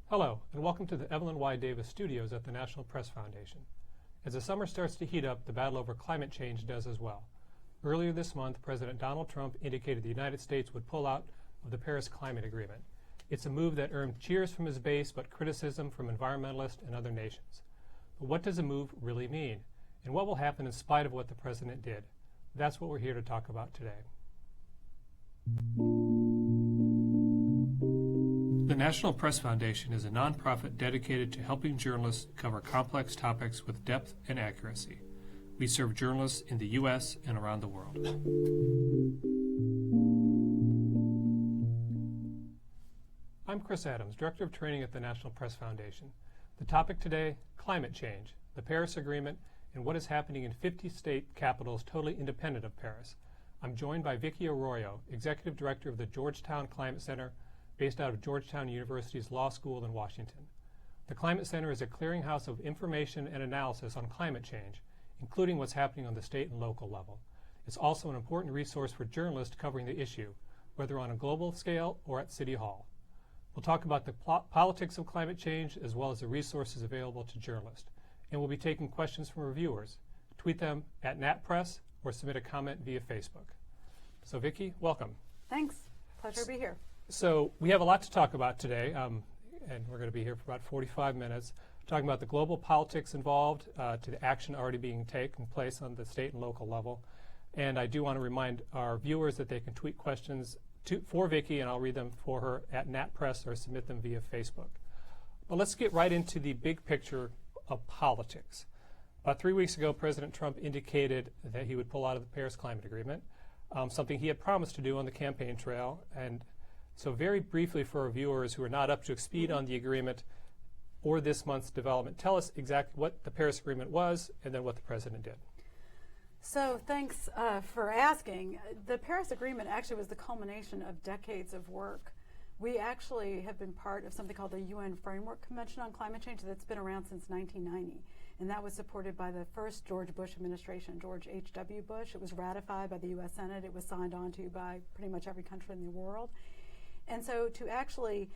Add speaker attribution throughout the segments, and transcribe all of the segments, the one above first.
Speaker 1: Hello, and welcome to the Evelyn Y. Davis studios at the National Press Foundation. As the summer starts to heat up, the battle over climate change does as well. Earlier this month, President Donald Trump indicated the United States would pull out of the Paris Climate Agreement. It's a move that earned cheers from his base, but criticism from environmentalists and other nations. But what does a move really mean? And what will happen in spite of what the president did? That's what we're here to talk about today. The National Press Foundation is a nonprofit dedicated to helping journalists cover complex topics with depth and accuracy. We serve journalists in the U.S. and around the world. I'm Chris Adams, Director of Training at the National Press Foundation. The topic today, climate change, the Paris Agreement, and what is happening in 50 state capitals totally independent of Paris. I'm joined by Vicki Arroyo, Executive Director of the Georgetown Climate Center, based out of Georgetown University's Law School in Washington. The Climate Center is a clearinghouse of information and analysis on climate change, including what's happening on the state and local level. It's also an important resource for journalists covering the issue, whether on a global scale or at City Hall. We'll talk about the politics of climate change as well as the resources available to journalists. And we'll be taking questions from reviewers. Tweet them at NatPress or submit a comment via Facebook. So Vicki, welcome.
Speaker 2: Thanks. Pleasure to be here.
Speaker 1: So we have a lot to talk about today, and we're going to be here for about 45 minutes, talking about the global politics involved to the action already being taken place on the state and local level. And I do want to remind our viewers that they can tweet questions for Vicki, and I'll read them for her at NatPress or submit them via Facebook. But let's get right into the big picture of politics. About 3 weeks ago, President Trump indicated that he would pull out of the Paris Climate Agreement, something he had promised to do on the campaign trail. And so very briefly for our viewers who are not up to speed on the agreement or this month's development, tell us exactly what the Paris Agreement was and then what the president did.
Speaker 2: So thanks for asking. The Paris Agreement actually was the culmination of decades of work. We actually have been part of something called the UN Framework Convention on Climate Change that's been around since 1990. And that was supported by the first George Bush administration, George H.W. Bush. It was ratified by the U.S. Senate. It was signed on to by pretty much every country in the world. And so to actually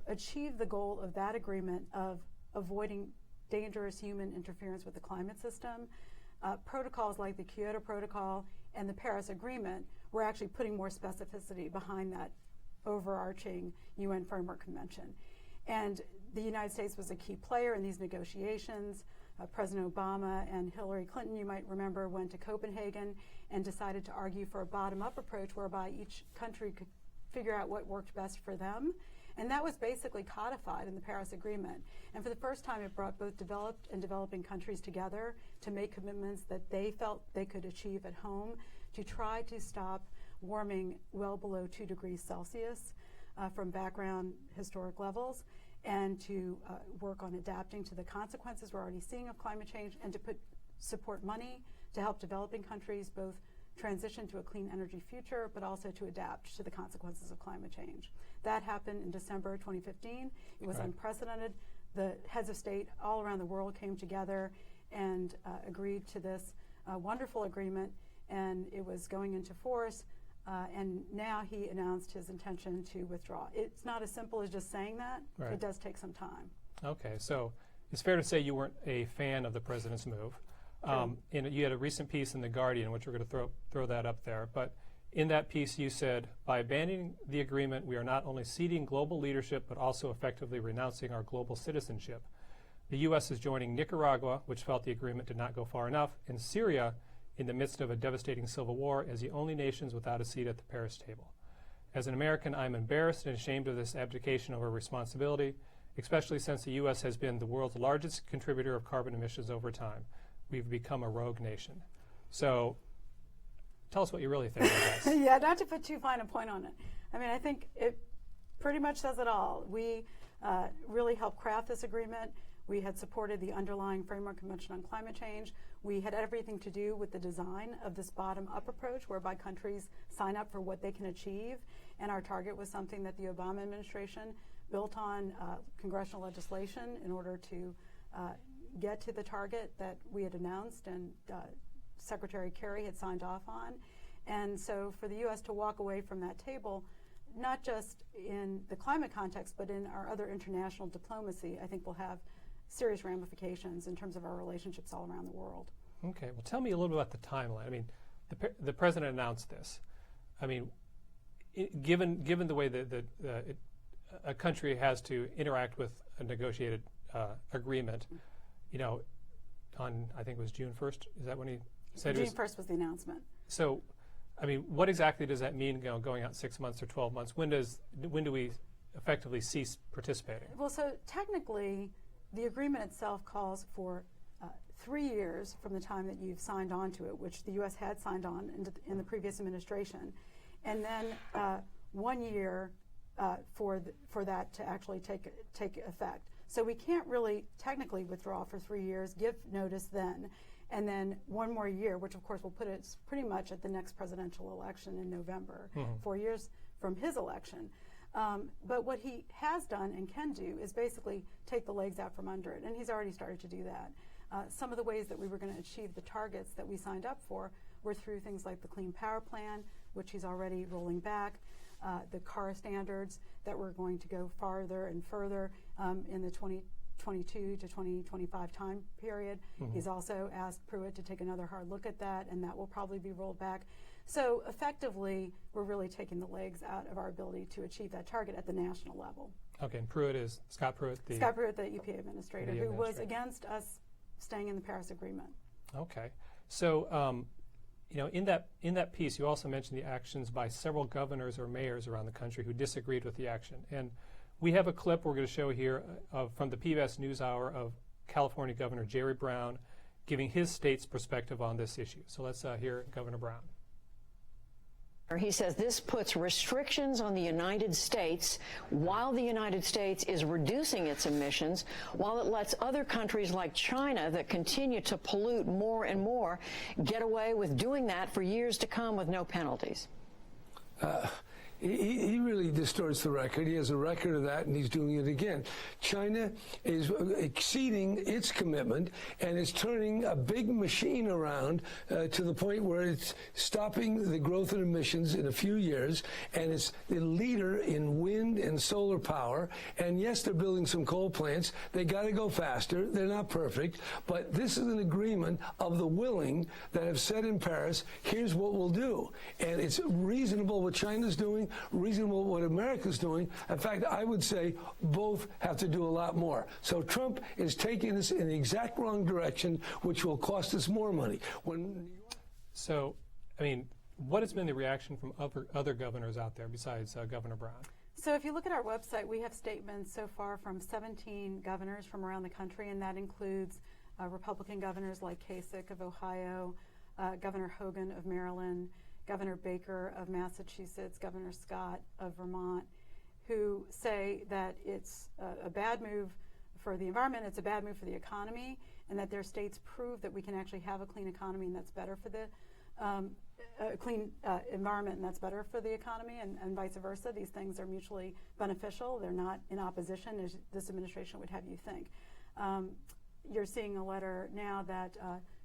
Speaker 2: achieve the goal of that agreement of avoiding dangerous human interference with the climate system, protocols like the Kyoto Protocol and the Paris Agreement were actually putting more specificity behind that overarching UN Framework Convention. And the United States was a key player in these negotiations. President Obama and Hillary Clinton, you might remember, went to Copenhagen and decided to argue for a bottom-up approach whereby each country could figure out what worked best for them. And that was basically codified in the Paris Agreement. And for the first time, it brought both developed and developing countries together to make commitments that they felt they could achieve at home to try to stop warming well below 2 degrees Celsius from background historic levels, and to work on adapting to the consequences we're already seeing of climate change, and to support money to help developing countries both transition to a clean energy future, but also to adapt to the consequences of climate change. That happened in December 2015. It was unprecedented. The heads of state all around the world came together and agreed to this wonderful agreement, and it was going into force. And now he announced his intention to withdraw. It's not as simple as just saying that. Right. It does take some time.
Speaker 1: Okay, so it's fair to say you weren't a fan of the president's move. You had a recent piece in The Guardian, which we're going to throw that up there. But in that piece, you said, by abandoning the agreement, we are not only ceding global leadership, but also effectively renouncing our global citizenship. The U.S. is joining Nicaragua, which felt the agreement did not go far enough, and Syria, in the midst of a devastating civil war, as the only nations without a seat at the Paris table. As an American, I'm embarrassed and ashamed of this abdication of our responsibility, especially since the U.S. has been the world's largest contributor of carbon emissions over time. We've become a rogue nation. So tell us what you really think of this.
Speaker 2: Yeah, not to put too fine a point on it. I mean, I think it pretty much says it all. We really helped craft this agreement. We had supported the underlying Framework Convention on Climate Change. We had everything to do with the design of this bottom-up approach whereby countries sign up for what they can achieve. And our target was something that the Obama administration built on congressional legislation in order to get to the target that we had announced and Secretary Kerry had signed off on. And so for the U.S. to walk away from that table not just in the climate context, but in our other international diplomacy, I think will have serious ramifications in terms of our relationships all around the world.
Speaker 1: Okay, well, tell me a little bit about the timeline. I mean, the president announced this. I mean, given the way that a country has to interact with a negotiated agreement, you know, on, I think it was June 1st, is that when he said
Speaker 2: June 1st was the announcement.
Speaker 1: So, I mean, what exactly does that mean, you know, going out 6 months or 12 months? When do we effectively cease participating?
Speaker 2: Well, so technically, the agreement itself calls for 3 years from the time that you've signed on to it, which the U.S. had signed on in the previous administration, and then 1 year for that to actually take effect. So we can't really technically withdraw for 3 years, give notice then, and then 1 more year, which of course will put us pretty much at the next presidential election in November, 4 years from his election. But what he has done and can do is basically take the legs out from under it, and he's already started to do that. Some of the ways that we were going to achieve the targets that we signed up for were through things like the Clean Power Plan, which he's already rolling back, the car standards that we're going to go farther and further in the 2022 to 2025 time period. He's also asked Pruitt to take another hard look at that, and that will probably be rolled back. So effectively, we're really taking the legs out of our ability to achieve that target at the national level.
Speaker 1: Okay, and Pruitt is Scott Pruitt, the
Speaker 2: EPA administrator, who was against us staying in the Paris Agreement.
Speaker 1: Okay, so you know, in that piece, you also mentioned the actions by several governors or mayors around the country who disagreed with the action. And we have a clip we're going to show here from the PBS NewsHour of California Governor Jerry Brown giving his state's perspective on this issue. So let's hear Governor Brown.
Speaker 3: He says this puts restrictions on the United States while the United States is reducing its emissions, while it lets other countries like China that continue to pollute more and more get away with doing that for years to come with no penalties.
Speaker 4: He really distorts the record. He has a record of that, and he's doing it again. China is exceeding its commitment, and it's turning a big machine around to the point where it's stopping the growth in emissions in a few years, and it's the leader in wind and solar power. And yes, they're building some coal plants. They got to go faster. They're not perfect, but this is an agreement of the willing that have said in Paris, here's what we'll do. And it's reasonable what China's doing, reasonable what America's doing. In fact, I would say both have to do a lot more. So Trump is taking us in the exact wrong direction, which will cost us more money.
Speaker 1: So, I mean, what has been the reaction from other governors out there besides Governor Brown?
Speaker 2: So if you look at our website, we have statements so far from 17 governors from around the country, and that includes Republican governors like Kasich of Ohio, Governor Hogan of Maryland, Governor Baker of Massachusetts, Governor Scott of Vermont, who say that it's a bad move for the environment, it's a bad move for the economy, and that their states prove that we can actually have a clean economy and that's better for the clean environment and that's better for the economy, and vice versa. These things are mutually beneficial. They're not in opposition, as this administration would have you think. You're seeing a letter now that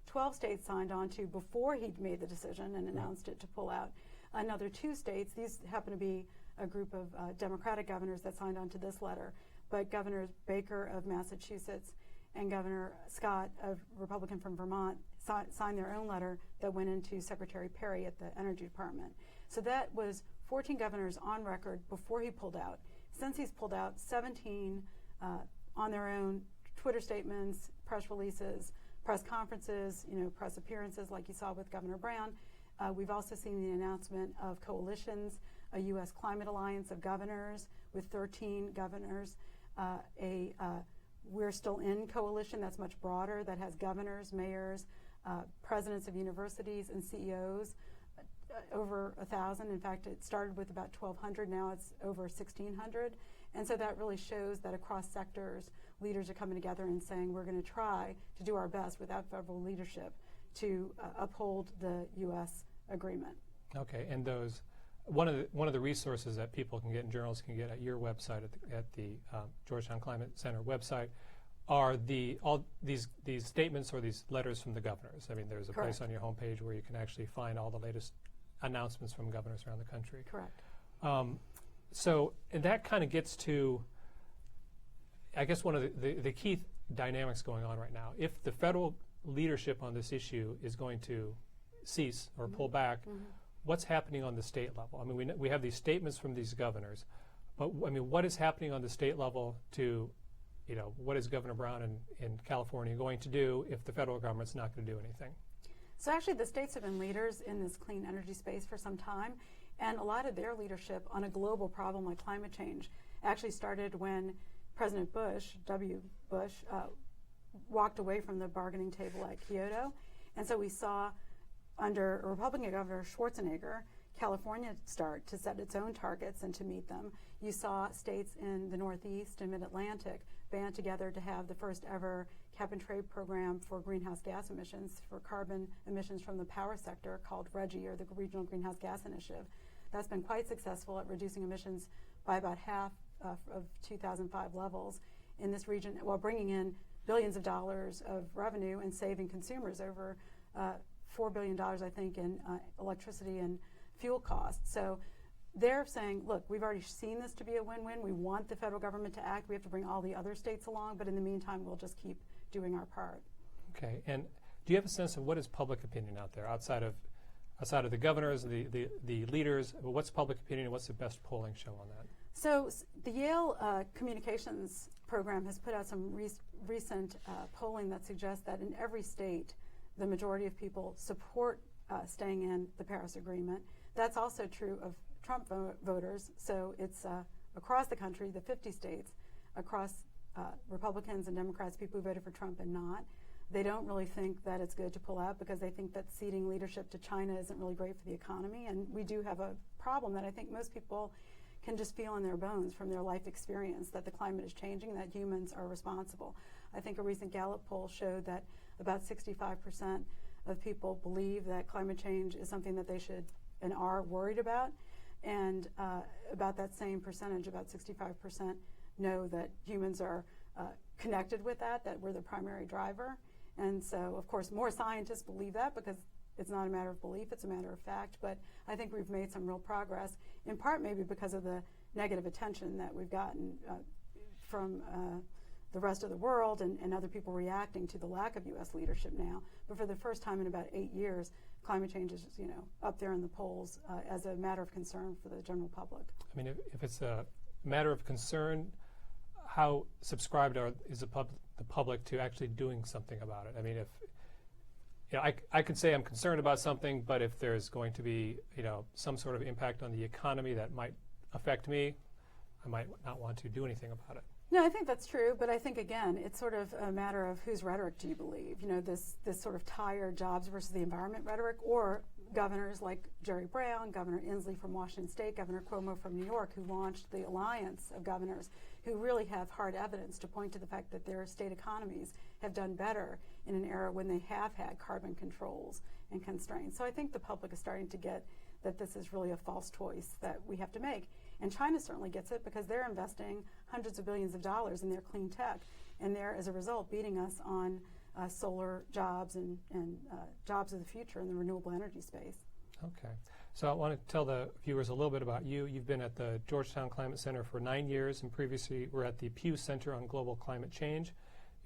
Speaker 2: 12 states signed on to before he'd made the decision and announced it to pull out. Another 2 states, these happen to be a group of Democratic governors that signed on to this letter, but Governor Baker of Massachusetts and Governor Scott, of Republican from Vermont, signed their own letter that went into Secretary Perry at the Energy Department. So that was 14 governors on record before he pulled out. Since he's pulled out, 17 on their own Twitter statements, press releases, press conferences, press appearances like you saw with Governor Brown. We've also seen the announcement of coalitions, a U.S. Climate Alliance of governors with 13 governors, a We're Still In coalition that's much broader, that has governors, mayors, presidents of universities, and CEOs, over 1,000. In fact, it started with about 1,200. Now it's over 1,600. And so that really shows that across sectors, leaders are coming together and saying we're going to try to do our best without federal leadership to uphold the U.S. agreement.
Speaker 1: Okay, and those one of the resources that people can get and journalists can get at your website, at the Georgetown Climate Center website, are all these statements or these letters from the governors. I mean, there's a
Speaker 2: Correct.
Speaker 1: place on your homepage where you can actually find all the latest announcements from governors around the country.
Speaker 2: Correct.
Speaker 1: So, and that kind of gets to, I guess, one of the key dynamics going on right now. If the federal leadership on this issue is going to cease or pull back, what's happening on the state level? I mean, we have these statements from these governors, but I mean, what is happening on the state level to, what is Governor Brown in California going to do if the federal government's not going to do anything?
Speaker 2: So actually the states have been leaders in this clean energy space for some time, and a lot of their leadership on a global problem like climate change actually started when President Bush, W. Bush, walked away from the bargaining table at Kyoto. And so we saw under Republican Governor Schwarzenegger, California start to set its own targets and to meet them. You saw states in the Northeast and Mid-Atlantic band together to have the first ever cap and trade program for greenhouse gas emissions, for carbon emissions from the power sector, called RGGI, or the Regional Greenhouse Gas Initiative. That's been quite successful at reducing emissions by about half of 2005 levels in this region, while bringing in billions of dollars of revenue and saving consumers over $4 billion, I think, in electricity and fuel costs. So they're saying, look, we've already seen this to be a win-win. We want the federal government to act. We have to bring all the other states along, but in the meantime, we'll just keep doing our part.
Speaker 1: Okay, and do you have a sense of what is public opinion out there outside of the governors, the leaders? What's public opinion and what's the best polling show on that?
Speaker 2: So the Yale Communications Program has put out some recent polling that suggests that in every state, the majority of people support staying in the Paris Agreement. That's also true of Trump voters. So it's across the country, the 50 states, across Republicans and Democrats, people who voted for Trump and not. They don't really think that it's good to pull out because they think that ceding leadership to China isn't really great for the economy. And we do have a problem that I think most people can just feel in their bones from their life experience, that the climate is changing, that humans are responsible. I think a recent Gallup poll showed that about 65% of people believe that climate change is something that they should and are worried about. And about that same percentage, about 65%, know that humans are connected with that we're the primary driver. And so, of course, more scientists believe that because it's not a matter of belief, it's a matter of fact. But I think we've made some real progress, in part maybe because of the negative attention that we've gotten from the rest of the world and other people reacting to the lack of U.S. leadership now. But for the first time in about 8 years, climate change is, up there in the polls as a matter of concern for the general public. I mean,
Speaker 1: if it's a matter of concern, how subscribed is the public to actually doing something about it? I mean, if I could say I'm concerned about something, but if there's going to be some sort of impact on the economy that might affect me, I might not want to do anything about it.
Speaker 2: No, I think that's true, but I think, again, it's sort of a matter of whose rhetoric do you believe? This sort of tired jobs versus the environment rhetoric, or governors like Jerry Brown, Governor Inslee from Washington State, Governor Cuomo from New York, who launched the alliance of governors who really have hard evidence to point to the fact that their state economies have done better in an era when they have had carbon controls and constraints. So I think the public is starting to get that this is really a false choice that we have to make. And China certainly gets it because they're investing hundreds of billions of dollars in their clean tech, and they're, as a result, beating us on solar jobs and jobs of the future in the renewable energy space.
Speaker 1: Okay. So I want to tell the viewers a little bit about you. You've been at the Georgetown Climate Center for 9 years, and previously were at the Pew Center on Global Climate Change.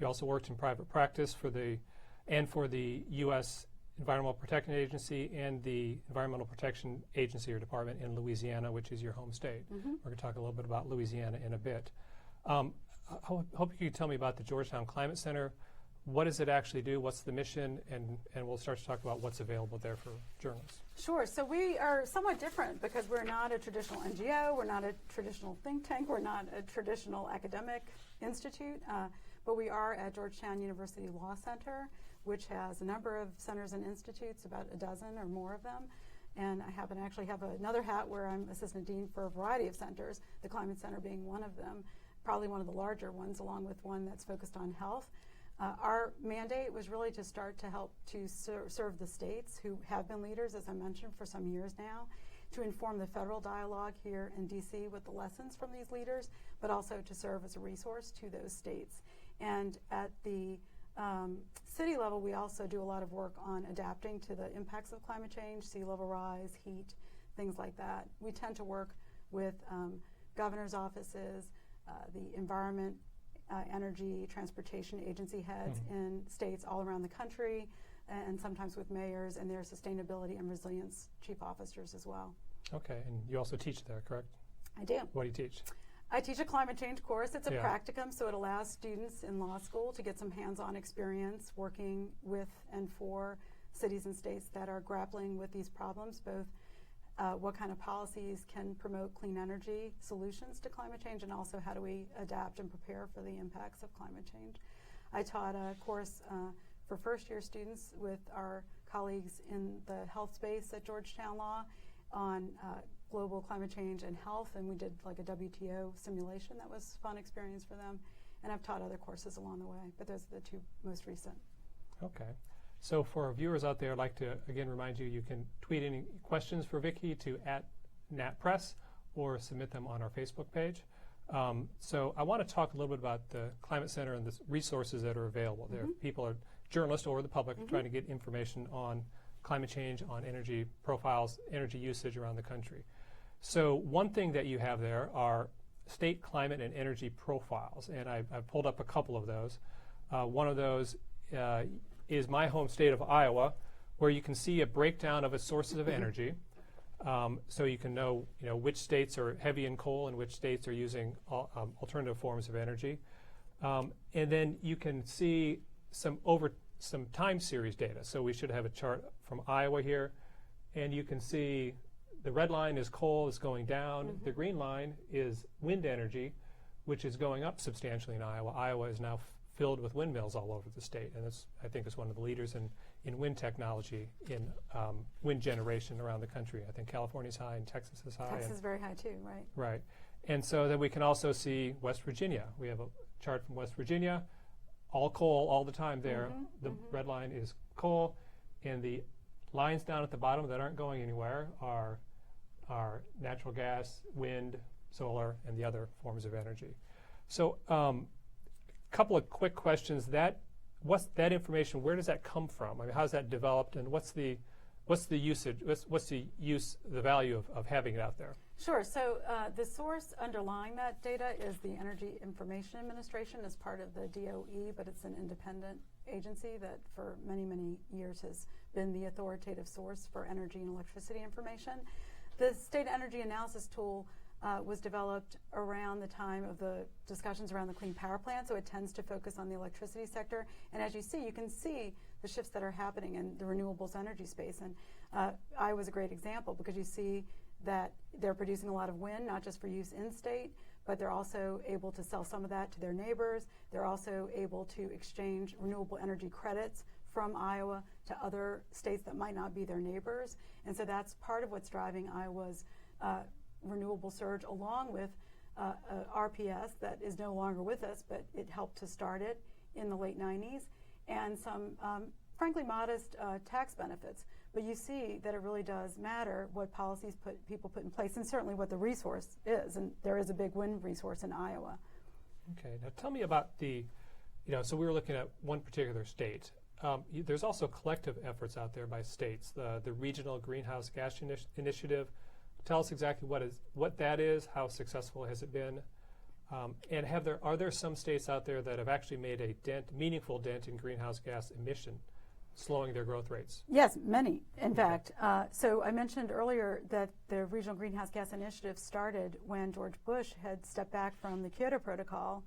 Speaker 1: You also worked in private practice for the U.S. Environmental Protection Agency and the Environmental Protection Agency or Department in Louisiana, which is your home state. Mm-hmm. We're going to talk a little bit about Louisiana in a bit. I hope you could tell me about the Georgetown Climate Center. What does it actually do? What's the mission? And we'll start to talk about what's available there for journalists.
Speaker 2: Sure. So we are somewhat different because we're not a traditional NGO. We're not a traditional think tank. We're not a traditional academic institute. But we are at Georgetown University Law Center, which has a number of centers and institutes, about a dozen or more of them. And I happen to actually have another hat where I'm assistant dean for a variety of centers, the Climate Center being one of them, probably one of the larger ones, along with one that's focused on health. Our mandate was really to start to help to serve the states who have been leaders, as I mentioned, for some years now, to inform the federal dialogue here in D.C. with the lessons from these leaders, but also to serve as a resource to those states. And at the city level, we also do a lot of work on adapting to the impacts of climate change, sea level rise, heat, things like that. We tend to work with governor's offices, the environment, energy, transportation agency heads in states all around the country, and sometimes with mayors and their sustainability and resilience chief officers as well.
Speaker 1: Okay, and you also teach there, correct?
Speaker 2: I do.
Speaker 1: What do you teach?
Speaker 2: I teach a climate change course. It's a practicum, so it allows students in law school to get some hands-on experience working with and for cities and states that are grappling with these problems, both what kind of policies can promote clean energy solutions to climate change, and also how do we adapt and prepare for the impacts of climate change. I taught a course for first-year students with our colleagues in the health space at Georgetown Law on global climate change and health, and we did like a WTO simulation. That was a fun experience for them. And I've taught other courses along the way, but those are the two most recent.
Speaker 1: Okay. So for our viewers out there, I'd like to again remind you, you can tweet any questions for Vicki to @NatPress or submit them on our Facebook page. So I want to talk a little bit about the Climate Center and the resources that are available. There people are journalists or the public trying to get information on climate change, on energy profiles, energy usage around the country. So one thing that you have there are state climate and energy profiles, and I've pulled up a couple of those. One of those is my home state of Iowa, where you can see a breakdown of its sources of energy. So you can know, which states are heavy in coal and which states are using alternative forms of energy. And then you can see some time series data. So we should have a chart from Iowa here, and you can see the red line is coal, is going down. The green line is wind energy, which is going up substantially in Iowa. Iowa is now filled with windmills all over the state, and it's, I think, is one of the leaders in wind technology, in wind generation around the country. I think California's high and Texas is high.
Speaker 2: Texas is very high too, right?
Speaker 1: Right. And so then we can also see West Virginia. We have a chart from West Virginia, all coal all the time there. The red line is coal, and the lines down at the bottom that aren't going anywhere are natural gas, wind, solar, and the other forms of energy. So couple of quick questions. What's that information? Where does that come from? I mean, how's that developed, and what's the usage? What's the value of having it out there?
Speaker 2: Sure. So the source underlying that data is the Energy Information Administration as part of the DOE, but it's an independent agency that for many, many years has been the authoritative source for energy and electricity information. The State Energy Analysis Tool was developed around the time of the discussions around the Clean Power Plan, so it tends to focus on the electricity sector. And as you see, you can see the shifts that are happening in the renewables energy space. And Iowa's a great example because you see that they're producing a lot of wind, not just for use in state, but they're also able to sell some of that to their neighbors. They're also able to exchange renewable energy credits from Iowa to other states that might not be their neighbors. And so that's part of what's driving Iowa's renewable surge, along with RPS that is no longer with us, but it helped to start it in the late 90s, and some frankly modest tax benefits. But you see that it really does matter what policies people put in place, and certainly what the resource is, and there is a big wind resource in Iowa.
Speaker 1: Okay, now tell me about so we were looking at one particular state. There's also collective efforts out there by states, the Regional Greenhouse Gas Initiative. Tell us exactly what that is, how successful has it been, and are there some states out there that have actually made a meaningful dent in greenhouse gas emission, slowing their growth rates?
Speaker 2: Yes, many, in fact. So I mentioned earlier that the Regional Greenhouse Gas Initiative started when George Bush had stepped back from the Kyoto Protocol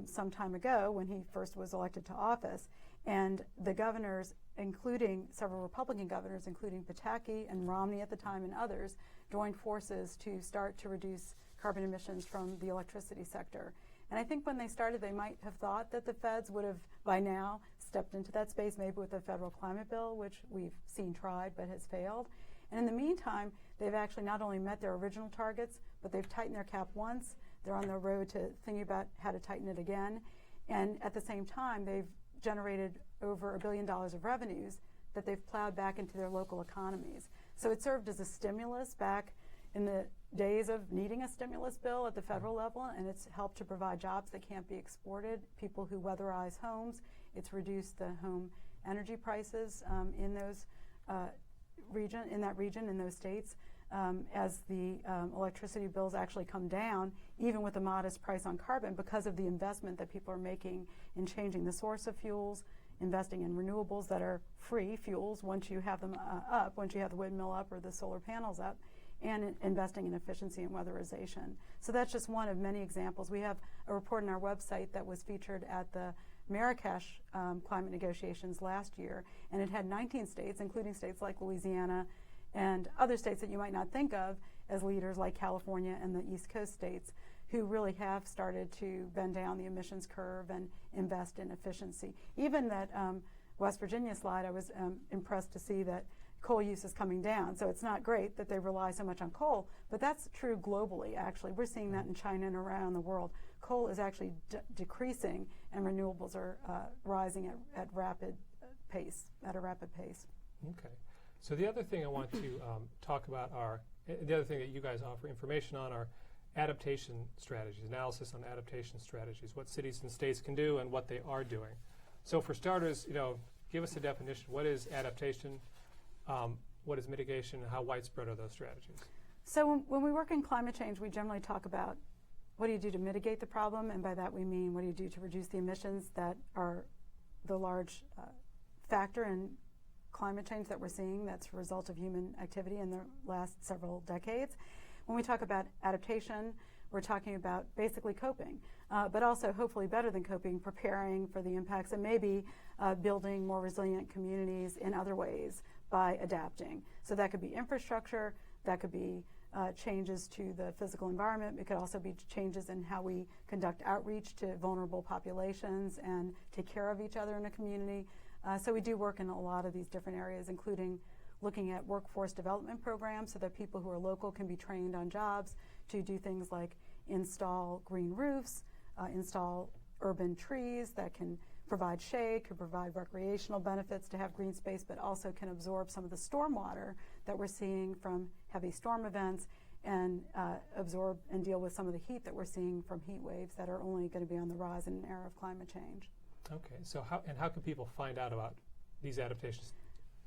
Speaker 2: some time ago when he first was elected to office. And the governors, including several Republican governors, including Pataki and Romney at the time and others, joined forces to start to reduce carbon emissions from the electricity sector. And I think when they started, they might have thought that the feds would have, by now, stepped into that space, maybe with the federal climate bill, which we've seen tried but has failed. And in the meantime, they've actually not only met their original targets, but they've tightened their cap once. They're on the road to thinking about how to tighten it again. And at the same time, they've generated over $1 billion of revenues that they've plowed back into their local economies. So it served as a stimulus back in the days of needing a stimulus bill at the federal level, and it's helped to provide jobs that can't be exported, people who weatherize homes. It's reduced the home energy prices in those in those states. as the electricity bills actually come down, even with a modest price on carbon, because of the investment that people are making in changing the source of fuels, investing in renewables that are free fuels once you have them up, once you have the windmill up or the solar panels up, and investing in efficiency and weatherization. So that's just one of many examples. We have a report on our website that was featured at the Marrakesh climate negotiations last year, and it had 19 states, including states like Louisiana and other states that you might not think of as leaders, like California and the East Coast states, who really have started to bend down the emissions curve and invest in efficiency. Even that West Virginia slide, I was impressed to see that coal use is coming down. So it's not great that they rely so much on coal, but that's true globally, actually. We're seeing that in China and around the world. Coal is actually decreasing, and renewables are rising at a rapid pace.
Speaker 1: Okay. So the other thing I want to talk about the other thing that you guys offer information on are adaptation strategies, analysis on adaptation strategies, what cities and states can do and what they are doing. So for starters, give us a definition. What is adaptation? What is mitigation, and how widespread are those strategies?
Speaker 2: So when we work in climate change, we generally talk about what do you do to mitigate the problem, and by that we mean what do you do to reduce the emissions that are the large factor in climate change that we're seeing that's a result of human activity in the last several decades. When we talk about adaptation, we're talking about basically coping, but also hopefully better than coping, preparing for the impacts, and maybe building more resilient communities in other ways by adapting. So that could be infrastructure, that could be changes to the physical environment. It could also be changes in how we conduct outreach to vulnerable populations and take care of each other in a community. So we do work in a lot of these different areas, including looking at workforce development programs so that people who are local can be trained on jobs to do things like install green roofs, install urban trees that can provide shade, could provide recreational benefits to have green space, but also can absorb some of the stormwater that we're seeing from heavy storm events and absorb and deal with some of the heat that we're seeing from heat waves that are only going to be on the rise in an era of climate change.
Speaker 1: Okay, so how can people find out about these adaptation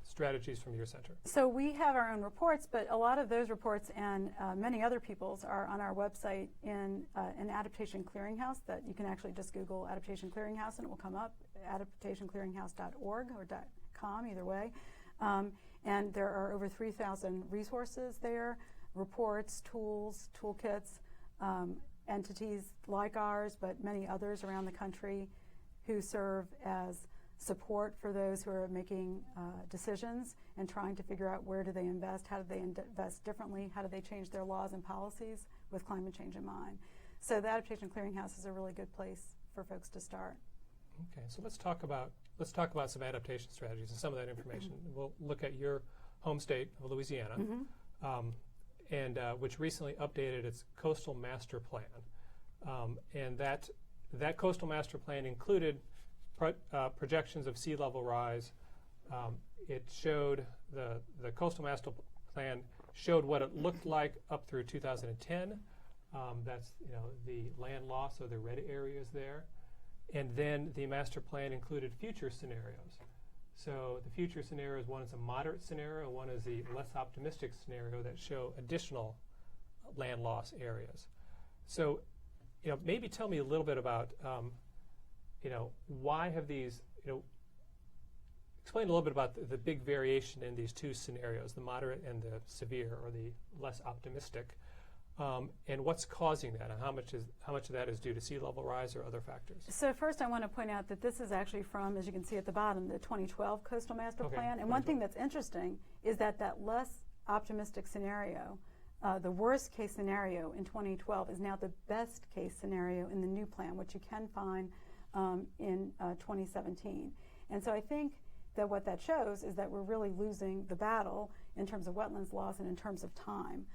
Speaker 1: strategies from your center?
Speaker 2: So we have our own reports, but a lot of those reports and many other people's are on our website in an adaptation clearinghouse that you can actually just Google adaptation clearinghouse and it will come up, adaptationclearinghouse.org or .com, either way. And there are over 3,000 resources there, reports, tools, toolkits, entities like ours, but many others around the country who serve as support for those who are making decisions and trying to figure out where do they invest, how do they invest differently, how do they change their laws and policies with climate change in mind. So the Adaptation Clearinghouse is a really good place for folks to start.
Speaker 1: Okay, so let's talk about some adaptation strategies and some of that information. We'll look at your home state of Louisiana, and which recently updated its coastal master plan, and that coastal master plan included projections of sea level rise. It showed the coastal master plan showed what it looked like up through 2010. That's the land loss or the red areas there, and then the master plan included future scenarios. So the future scenarios, one is a moderate scenario, one is the less optimistic scenario that show additional land loss areas. So maybe tell me a little bit about why have these, explain a little bit about the big variation in these two scenarios, the moderate and the severe, or the less optimistic, and what's causing that, and how much of that is due to sea level rise or other factors?
Speaker 2: So first I want to point out that this is actually from, as you can see at the bottom, the 2012 Coastal Master Plan. And one thing that's interesting is that less optimistic scenario, the worst case scenario in 2012 is now the best case scenario in the new plan, which you can find in 2017. And so I think that what that shows is that we're really losing the battle in terms of wetlands loss and in terms of time.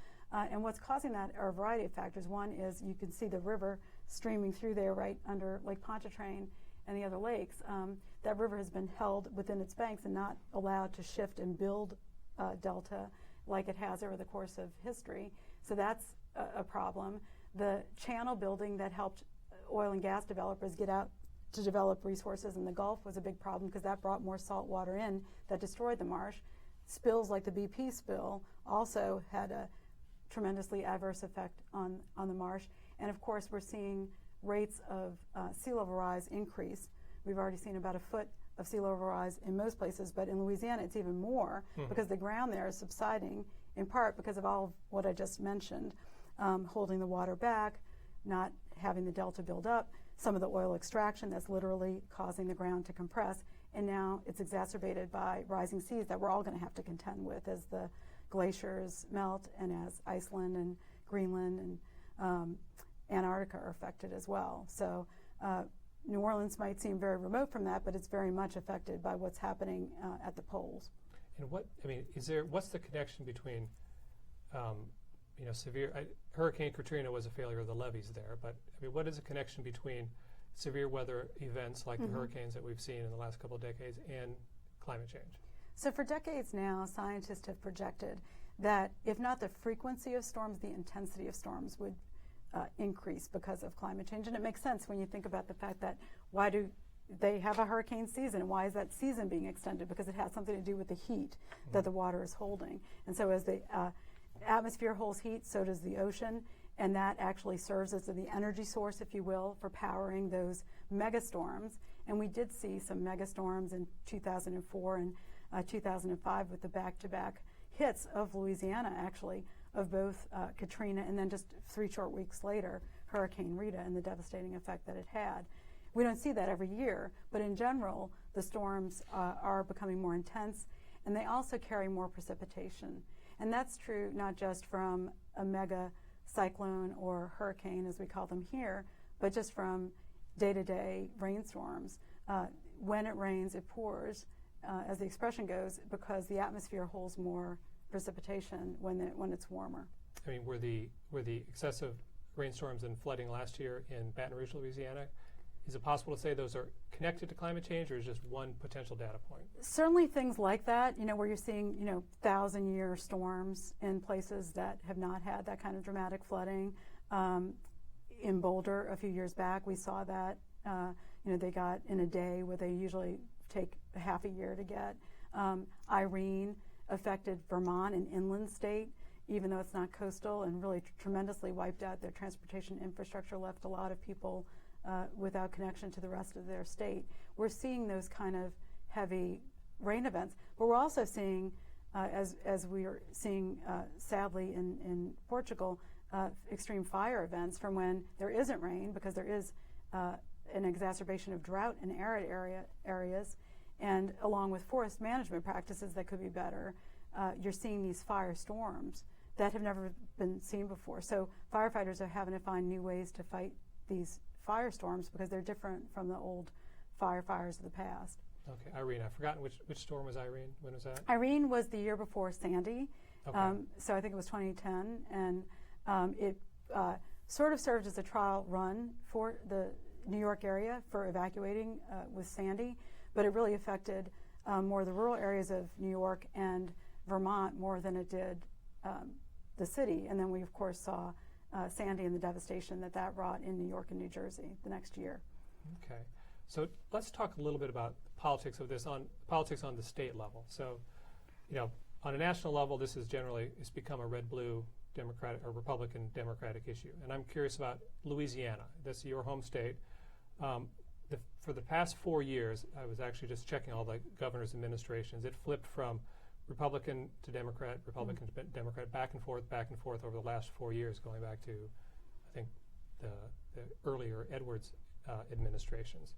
Speaker 2: And what's causing that are a variety of factors. One is you can see the river streaming through there right under Lake Pontchartrain and the other lakes. That river has been held within its banks and not allowed to shift and build delta like it has over the course of history. So that's a problem. The channel building that helped oil and gas developers get out to develop resources in the Gulf was a big problem because that brought more salt water in that destroyed the marsh. spills like the BP spill also had a tremendously adverse effect on the marsh. And of course, we're seeing rates of sea level rise increase. We've already seen about a foot of sea level rise in most places, but in Louisiana it's even more because the ground there is subsiding, in part because of all of what I just mentioned, holding the water back, not having the delta build up, some of the oil extraction that's literally causing the ground to compress, and now it's exacerbated by rising seas that we're all going to have to contend with as the glaciers melt and as Iceland and Greenland and Antarctica are affected as well. So New Orleans might seem very remote from that, but it's very much affected by what's happening at the poles.
Speaker 1: And what's the connection between, Hurricane Katrina was a failure of the levees there, but what is the connection between severe weather events like the hurricanes that we've seen in the last couple of decades and climate change?
Speaker 2: So for decades now, scientists have projected that if not the frequency of storms, the intensity of storms would increase because of climate change. And it makes sense when you think about the fact that why do they have a hurricane season, and why is that season being extended? Because it has something to do with the heat that the water is holding. And so as the atmosphere holds heat, so does the ocean, and that actually serves as the energy source, if you will, for powering those megastorms. And we did see some megastorms in 2004 and 2005 with the back-to-back hits of Louisiana, actually, of both Katrina and then just 3 short weeks later, Hurricane Rita and the devastating effect that it had. We don't see that every year, but in general, the storms are becoming more intense, and they also carry more precipitation. And that's true not just from a mega cyclone or hurricane, as we call them here, but just from day-to-day rainstorms. When it rains, it pours, as the expression goes, because the atmosphere holds more precipitation when it's warmer.
Speaker 1: Were the excessive rainstorms and flooding last year in Baton Rouge, Louisiana, is it possible to say those are connected to climate change, or is just one potential data point?
Speaker 2: Certainly things like that, where you're seeing, 1,000-year storms in places that have not had that kind of dramatic flooding. In Boulder a few years back, we saw that, they got in a day where they usually take half a year to get. Irene affected Vermont, an inland state, even though it's not coastal, and really tremendously wiped out their transportation infrastructure, left a lot of people without connection to the rest of their state. We're seeing those kind of heavy rain events, but we're also seeing, as we are seeing sadly in Portugal, extreme fire events from when there isn't rain, because there is an exacerbation of drought in arid areas, and along with forest management practices that could be better, you're seeing these fire storms that have never been seen before. So firefighters are having to find new ways to fight these firestorms because they're different from the old fires of the past.
Speaker 1: Okay, Irene, I've forgotten which storm was Irene. When was that?
Speaker 2: Irene was the year before Sandy.
Speaker 1: Okay.
Speaker 2: So I think it was 2010, and it sort of served as a trial run for the New York area for evacuating with Sandy, but it really affected more the rural areas of New York and Vermont more than it did the city. And then we, of course, saw Sandy and the devastation that wrought in New York and New Jersey the next year.
Speaker 1: Okay, so let's talk a little bit about politics of this, politics on the state level. So, on a national level, this is it's become a red-blue Democratic or Republican Democratic issue. And I'm curious about Louisiana. That's your home state. For the past 4 years, I was actually just checking all the governor's administrations. It flipped from Republican to Democrat, Republican to Democrat, back and forth over the last 4 years, going back to, I think, the earlier Edwards administrations.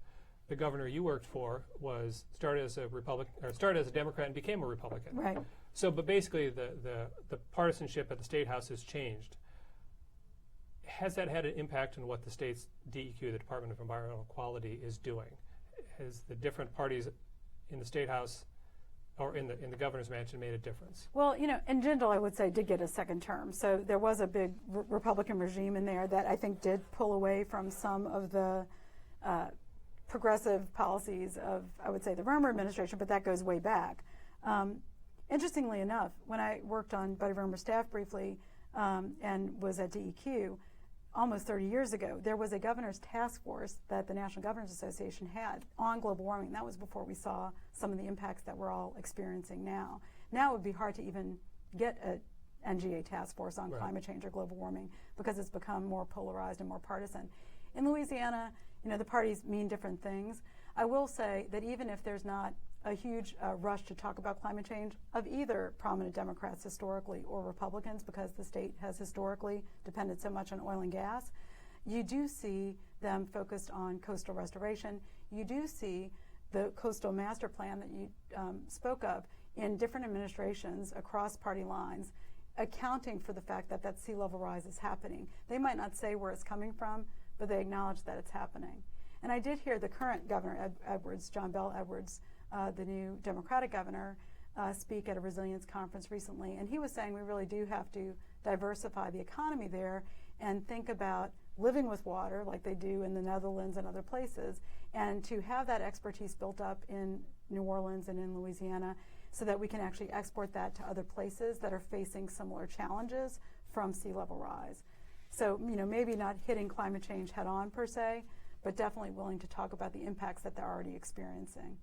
Speaker 1: The governor you worked for started as a Democrat and became a Republican.
Speaker 2: Right.
Speaker 1: So, but basically, the partisanship at the state house has changed. Has that had an impact on what the state's DEQ, the Department of Environmental Quality, is doing? Has the different parties in the state house or in the governor's mansion made a difference?
Speaker 2: Well, and Jindal, I would say, did get a second term. So there was a big Republican regime in there that I think did pull away from some of the progressive policies of, I would say, the Roemer administration, but that goes way back. Interestingly enough, when I worked on Buddy Roemer's staff briefly and was at DEQ, almost 30 years ago, there was a governor's task force that the National Governors Association had on global warming. That was before we saw some of the impacts that we're all experiencing now. Now it would be hard to even get a NGA task force on
Speaker 1: Right.
Speaker 2: climate change or global warming because it's become more polarized and more partisan. In Louisiana, the parties mean different things. I will say that even if there's not a huge rush to talk about climate change of either prominent Democrats historically or Republicans, because the state has historically depended so much on oil and gas, you do see them focused on coastal restoration. You do see the coastal master plan that you spoke of in different administrations across party lines, accounting for the fact that that sea level rise is happening. They might not say where it's coming from, but they acknowledge that it's happening. And I did hear the current Governor Edwards, John Bell Edwards, the new Democratic governor, speak at a resilience conference recently, and he was saying we really do have to diversify the economy there and think about living with water like they do in the Netherlands and other places, and to have that expertise built up in New Orleans and in Louisiana so that we can actually export that to other places that are facing similar challenges from sea level rise. So, maybe not hitting climate change head on per se, but definitely willing to talk about the impacts that they're already experiencing.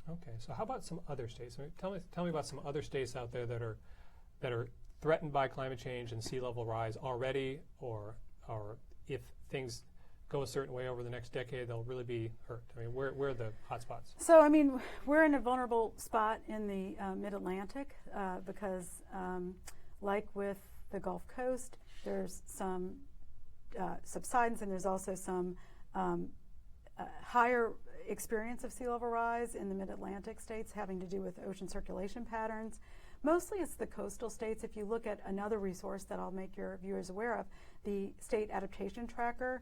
Speaker 1: Okay, so how about some other states? I mean, tell me about some other states out there that are threatened by climate change and sea level rise already, or if things go a certain way over the next decade, they'll really be hurt. I mean, where are the hot spots?
Speaker 2: So, we're in a vulnerable spot in the mid-Atlantic because, like with the Gulf Coast, there's some subsidence, and there's also some higher experience of sea level rise in the mid-Atlantic states having to do with ocean circulation patterns. Mostly it's the coastal states. If you look at another resource that I'll make your viewers aware of, the State Adaptation Tracker,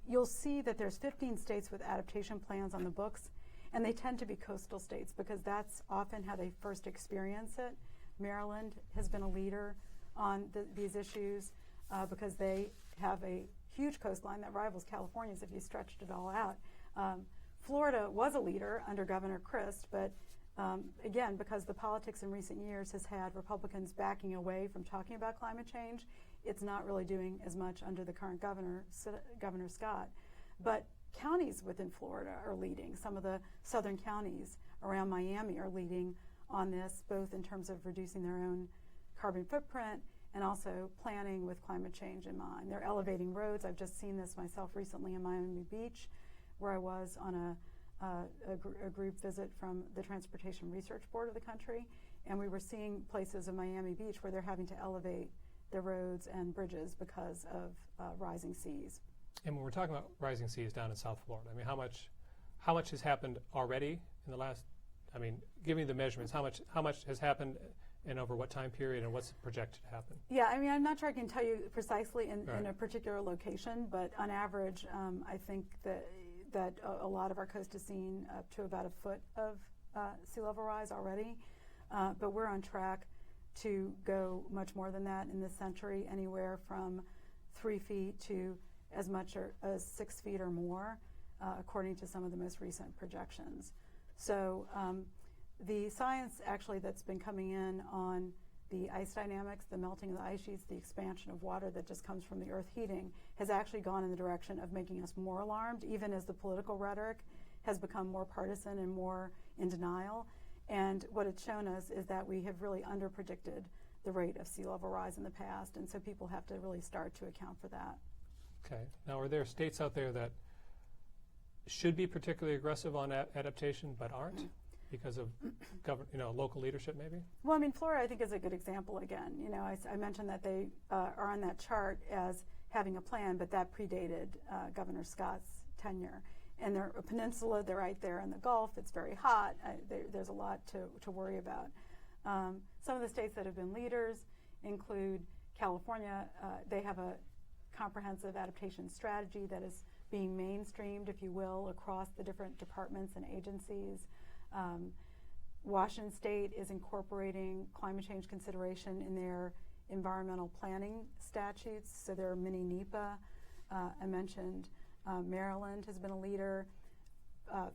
Speaker 2: you'll see that there's 15 states with adaptation plans on the books, and they tend to be coastal states because that's often how they first experience it. Maryland has been a leader on these issues because they have a huge coastline that rivals California's if you stretched it all out. Florida was a leader under Governor Christ, but again, because the politics in recent years has had Republicans backing away from talking about climate change, it's not really doing as much under the current governor, Governor Scott. But counties within Florida are leading. Some of the southern counties around Miami are leading on this, both in terms of reducing their own carbon footprint and also planning with climate change in mind. They're elevating roads. I've just seen this myself recently in Miami Beach, where I was on a group visit from the Transportation Research Board of the country, and we were seeing places in Miami Beach where they're having to elevate their roads and bridges because of rising seas.
Speaker 1: And when we're talking about rising seas down in South Florida, I mean, how much has happened already in the last? I mean, give me the measurements. How much has happened, and over what time period, and what's projected to happen?
Speaker 2: Yeah, I mean, I'm not sure I can tell you precisely in
Speaker 1: Right.
Speaker 2: a particular location, but on average, I think that a lot of our coast has seen up to about a foot of sea level rise already. But we're on track to go much more than that in this century, anywhere from 3 feet to as much as 6 feet or more, according to some of the most recent projections. So the science actually that's been coming in on the ice dynamics, the melting of the ice sheets, the expansion of water that just comes from the earth heating, has actually gone in the direction of making us more alarmed, even as the political rhetoric has become more partisan and more in denial. And what it's shown us is that we have really underpredicted the rate of sea level rise in the past, and so people have to really start to account for that.
Speaker 1: Okay. Now, are there states out there that should be particularly aggressive on adaptation but aren't because of local leadership, maybe?
Speaker 2: Well, I mean, Florida, I think, is a good example again. I mentioned that they are on that chart as having a plan, but that predated Governor Scott's tenure. And they're a peninsula, they're right there in the Gulf, it's very hot, there's a lot to worry about. Some of the states that have been leaders include California. They have a comprehensive adaptation strategy that is being mainstreamed, if you will, across the different departments and agencies. Washington State is incorporating climate change consideration in their environmental planning statutes, so there are mini NEPA. I mentioned Maryland has been a leader,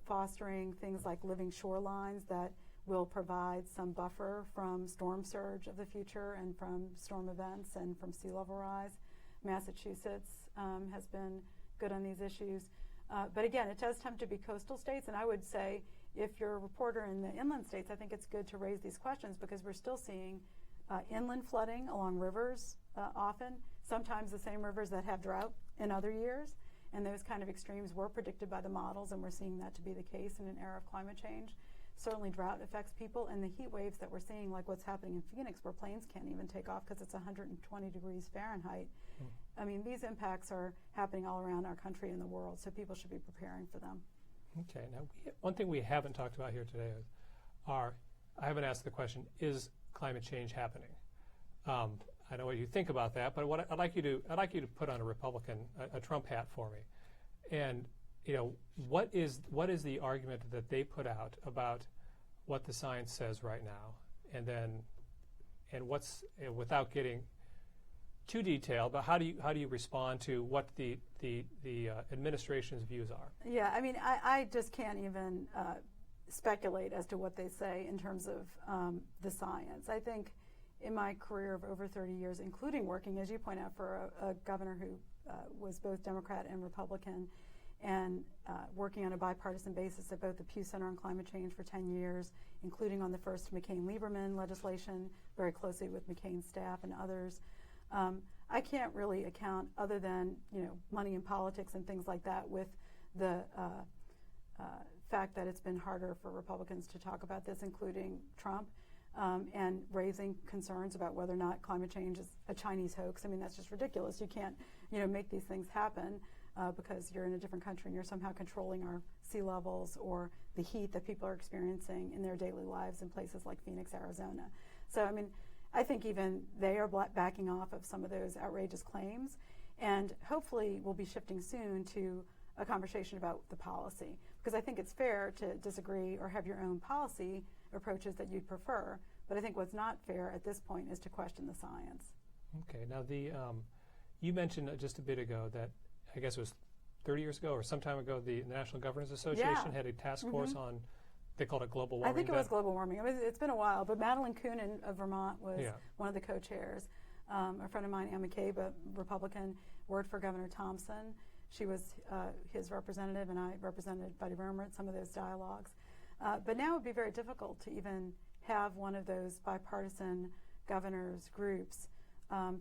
Speaker 2: fostering things like living shorelines that will provide some buffer from storm surge of the future and from storm events and from sea level rise. Massachusetts has been good on these issues. But again, it does tend to be coastal states, and I would say if you're a reporter in the inland states, I think it's good to raise these questions because we're still seeing inland flooding along rivers often, sometimes the same rivers that have drought in other years. And those kind of extremes were predicted by the models, and we're seeing that to be the case in an era of climate change. Certainly drought affects people, and the heat waves that we're seeing, like what's happening in Phoenix, where planes can't even take off because it's 120 degrees Fahrenheit. I mean, these impacts are happening all around our country and the world, so people should be preparing for them.
Speaker 1: Okay, now one thing we haven't talked about here today I haven't asked the question, is climate change happening? I know what you think about that, but what I'd like you to put on a Trump hat for me. And what is the argument that they put out about what the science says right now, and without getting too detailed, but how do you respond to what the administration's views are?
Speaker 2: Yeah, I mean, I just can't even speculate as to what they say in terms of the science. I think in my career of over 30 years, including working, as you point out, for a governor who was both Democrat and Republican, and working on a bipartisan basis at both the Pew Center on Climate Change for 10 years, including on the first McCain-Lieberman legislation, very closely with McCain's staff and others. I can't really account, other than money in politics and things like that, with the fact that it's been harder for Republicans to talk about this, including Trump, and raising concerns about whether or not climate change is a Chinese hoax. I mean, that's just ridiculous. You can't make these things happen because you're in a different country and you're somehow controlling our sea levels or the heat that people are experiencing in their daily lives in places like Phoenix, Arizona. So, I mean, I think even they are backing off of some of those outrageous claims, and hopefully we'll be shifting soon to a conversation about the policy, because I think it's fair to disagree or have your own policy approaches that you'd prefer, but I think what's not fair at this point is to question the science.
Speaker 1: Okay, now you mentioned just a bit ago that, I guess it was 30 years ago or some time ago, the National Governors Association had a task force on, they called it global warming.
Speaker 2: I think it was global warming. It's been a while, but Madeline Kuhn of Vermont was one of the co-chairs. A friend of mine, Ann McCabe, a Republican, worked for Governor Thompson. She was his representative, and I represented Buddy Roemer at some of those dialogues. But now it would be very difficult to even have one of those bipartisan governors groups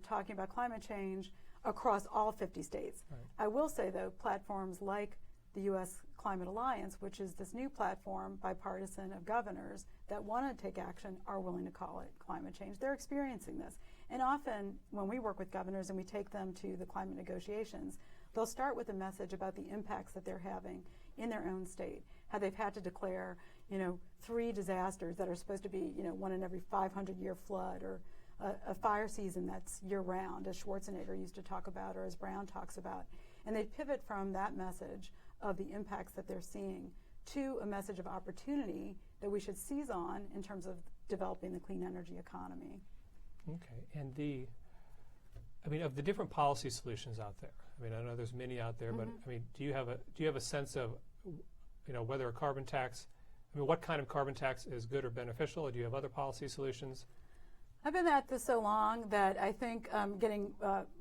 Speaker 2: talking about climate change across all 50 states. Right. I will say, though, platforms like the U.S. Climate Alliance, which is this new platform, bipartisan, of governors that want to take action, are willing to call it climate change. They're experiencing this. And often when we work with governors and we take them to the climate negotiations, they'll start with a message about the impacts that they're having in their own state, how they've had to declare, 3 disasters that are supposed to be, one in every 500-year flood, or a fire season that's year-round, as Schwarzenegger used to talk about, or as Brown talks about. And they pivot from that message of the impacts that they're seeing to a message of opportunity that we should seize on in terms of developing the clean energy economy. Okay, and
Speaker 1: of the different policy solutions out there, I know there's many out there, but do you have a sense of, whether a carbon tax, what kind of carbon tax is good or beneficial, or do you have other policy solutions?
Speaker 2: I've been at this so long that I think I'm getting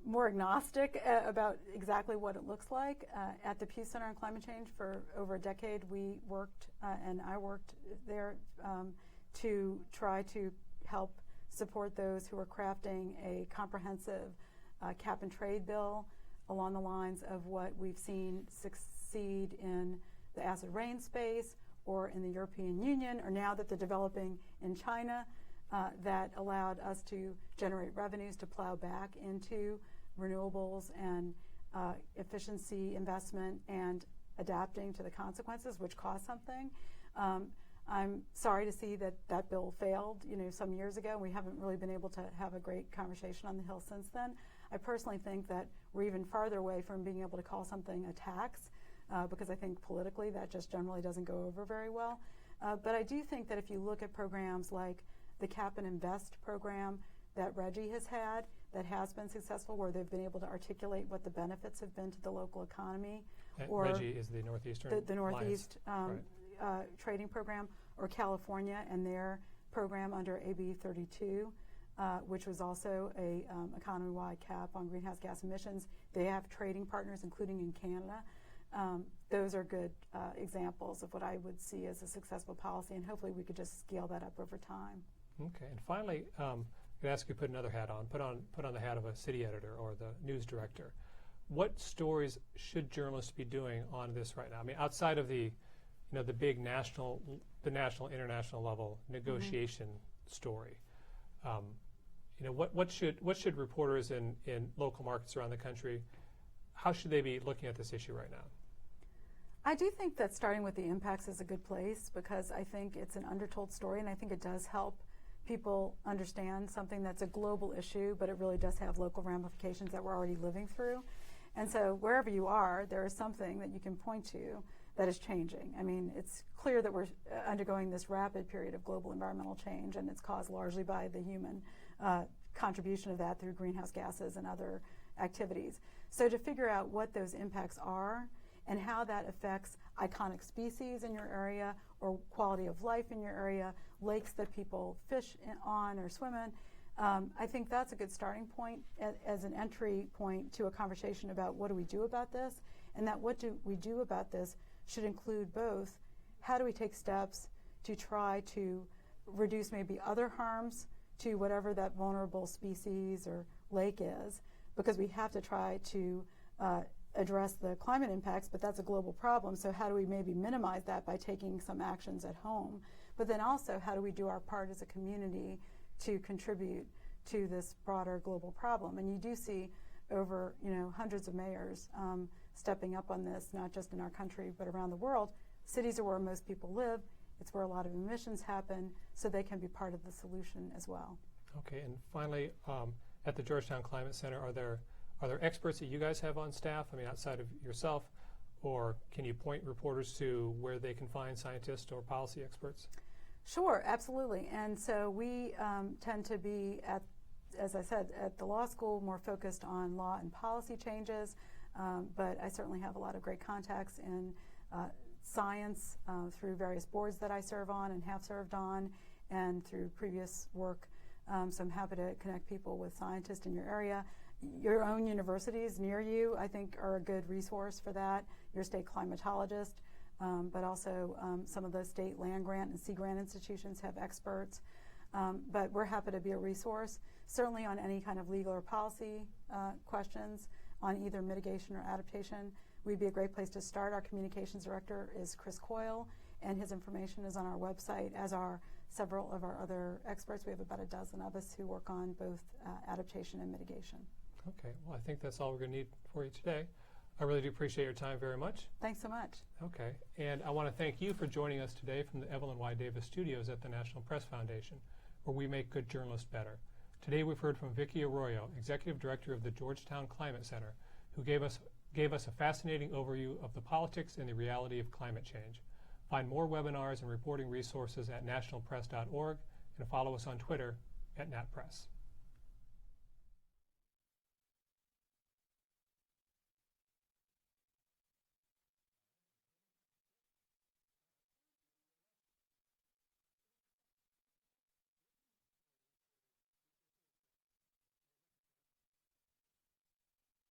Speaker 2: more agnostic about exactly what it looks like. At the Pew Center on Climate Change for over a decade, we worked, and I worked there to try to help support those who are crafting a comprehensive cap and trade bill along the lines of what we've seen succeed in the acid rain space or in the European Union, or now that they're developing in China, that allowed us to generate revenues to plow back into renewables and efficiency investment and adapting to the consequences, which cost something. I'm sorry to see that that bill failed, some years ago. We haven't really been able to have a great conversation on the Hill since then. I personally think that we're even farther away from being able to call something a tax, because I think politically that just generally doesn't go over very well. But I do think that if you look at programs like the Cap and Invest program that Reggie has had, that has been successful, where they've been able to articulate what the benefits have been to the local economy.
Speaker 1: Or Reggie is the Northeastern
Speaker 2: the Northeast trading program, or California and their program under AB 32, which was also a economy-wide cap on greenhouse gas emissions. They have trading partners, including in Canada. those are good examples of what I would see as a successful policy, and hopefully we could just scale that up over time.
Speaker 1: Okay, and finally, I'm going to ask you to put another hat on. Put on the hat of a city editor or the news director. What stories should journalists be doing on this right now? I mean, outside of the big national, international level negotiation story. What should reporters in local markets around the country, how should they be looking at this issue right now?
Speaker 2: I do think that starting with the impacts is a good place, because I think it's an undertold story, and I think it does help people understand something that's a global issue, but it really does have local ramifications that we're already living through. And so wherever you are, there is something that you can point to that is changing. I mean, it's clear that we're undergoing this rapid period of global environmental change, and it's caused largely by the human contribution of that through greenhouse gases and other activities. So to figure out what those impacts are and how that affects iconic species in your area or quality of life in your area, lakes that people fish on or swim in, I think that's a good starting point as an entry point to a conversation about what do we do about this, and that what do we do about this should include both how do we take steps to try to reduce maybe other harms to whatever that vulnerable species or lake is, because we have to try to address the climate impacts, but that's a global problem, so how do we maybe minimize that by taking some actions at home? But then also, how do we do our part as a community to contribute to this broader global problem? And you do see over hundreds of mayors stepping up on this, not just in our country, but around the world. Cities are where most people live. It's where a lot of emissions happen, so they can be part of the solution as well.
Speaker 1: Okay, and finally, at the Georgetown Climate Center, are there experts that you guys have on staff? I mean, outside of yourself, or can you point reporters to where they can find scientists or policy experts?
Speaker 2: Sure, absolutely. And so we tend to be, as I said, at the law school, more focused on law and policy changes, but I certainly have a lot of great contacts in science through various boards that I serve on and have served on, and through previous work. So I'm happy to connect people with scientists in your area. Your own universities near you, I think, are a good resource for that. Your state climatologist, but also some of the state land grant and sea grant institutions have experts. But we're happy to be a resource, certainly on any kind of legal or policy questions on either mitigation or adaptation. We'd be a great place to start. Our communications director is Chris Coyle, and his information is on our website, as are several of our other experts. We have about a dozen of us who work on both adaptation and mitigation.
Speaker 1: Okay, well, I think that's all we're going to need for you today. I really do appreciate your time very much.
Speaker 2: Thanks so much.
Speaker 1: Okay, and I want to thank you for joining us today from the Evelyn Y. Davis studios at the National Press Foundation, where we make good journalists better. Today we've heard from Vicki Arroyo, Executive Director of the Georgetown Climate Center, who gave us a fascinating overview of the politics and the reality of climate change. Find more webinars and reporting resources at nationalpress.org, and follow us on Twitter @NatPress.